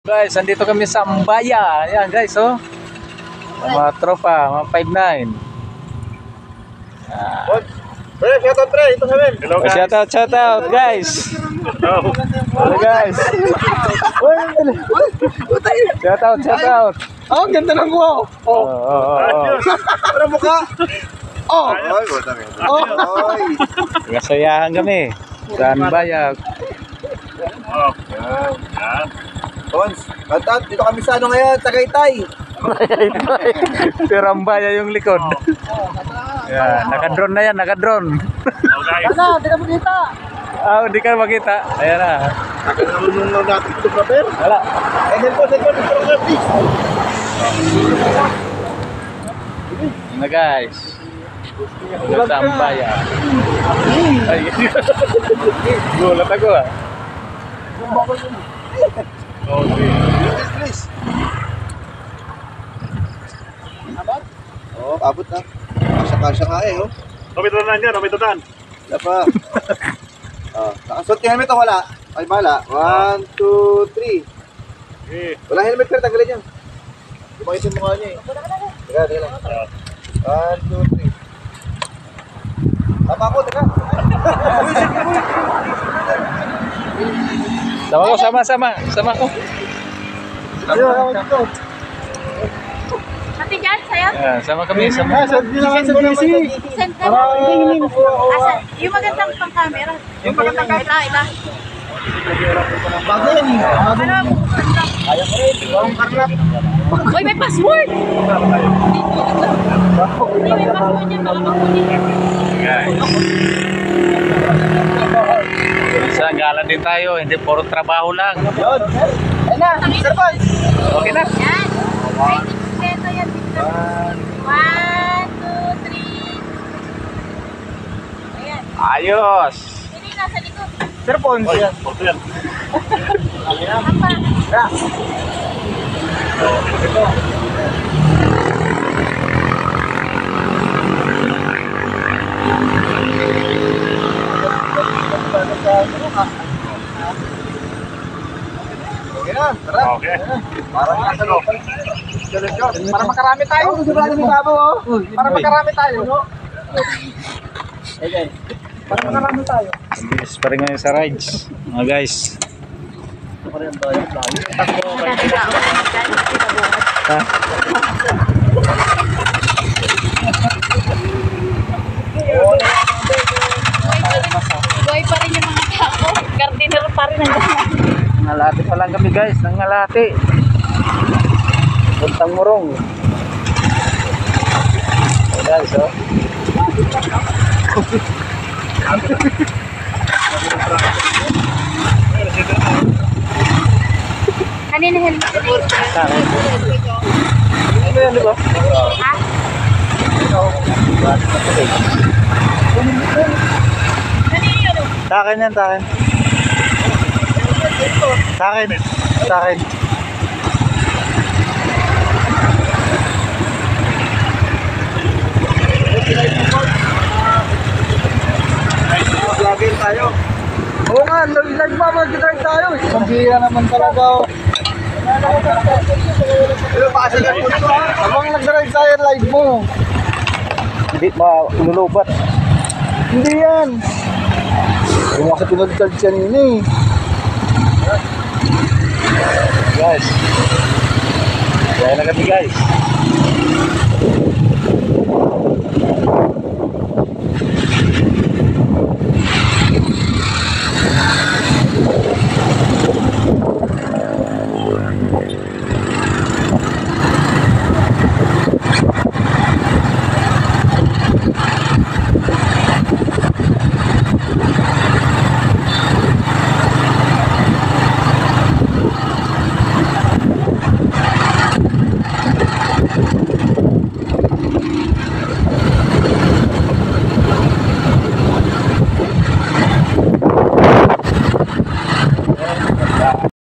Guys, andito kami sa Ambaya. Ayan guys, oh. Mga tropa, mga 5'9". Pre, shoutout pre, ito kami. Hello guys. Shout out guys. Hello guys. Shout out. Oh, ganda ng mo. Para mukha. Oh. Ay, ganda nga. Oy. Kasayahan kami sa Ambaya. Tons, shoutout. Dito kami sa ano ngayon, Tagaytay. Pero Ambaya yung likod. Yan, naka-drone na yan, naka-drone. Ano, di ka makita. Ah, hindi ka makita. Ayan na. Nakakaroon nung natin ito, brother. Wala. Please. Na guys. Ito sa Ambaya. Ay, gulat ako ah. Please. Abot? Oo, abot na. Kasya-kasya nga eh, oh. Namitutan niya, namitutan. Wala pa. Nakasuot yung helmet o wala? Ay, mala. 1, 2, 3. Okay. Wala helmet pero tanggalin yan. Lumakit yung mukha niya eh. Teka lang. 1, 2, 3. Tama ko, teka. Sama ko. Ayun, ako dito. Pati dyan, sa'yo? Ayan, sama kami. Send ka na. Asan? Yung magandang pang camera. Yung magandang camera. Ila. Bago yan eh. Ano? Ayaw ko rin. Bawang karlap. Uy, may password! Uy, may password yan. Baka makunin. Guys. Sa gala din tayo, hindi puro trabaho lang. Yun. Ayun na, Sir Paul. Okay na. Yan. Ready? Ito yan. 1, 2, 3. Ayan. Ayos. Hindi nasa likod. Sir Paul. Oy, porto yan. Apa? Okay na, tara. Okay. Parang nasa loob. Para makarami tayo. Sigurado ni Babo, oh. Para makarami tayo, no? Okay. Para makarami tayo. Bilis pa rin ngayon sa rides. Mga guys. Ha? Buhay pa rin yung mga tao. Gardiner pa rin ang dami. Ngalati pa lang kami guys. Nangalati. Puntang Murong. Hey guys, oh. Kanina helmet ko na yun. Ano yan, di ba? Ha? Kanina yun. Sa akin yan, sa akin. Sa akin. Sa akin. Vlogger tayo. Oo nga, live pa, mag-drive tayo. Pambira naman talaga, oh. Pero pasagan po ito, ha? Habang nag-drive tayo, live mo. Hindi, malulubat. Hindi yan. Yung kasi pinag-charge yan yun, eh. Guys. Kaya na kami guys.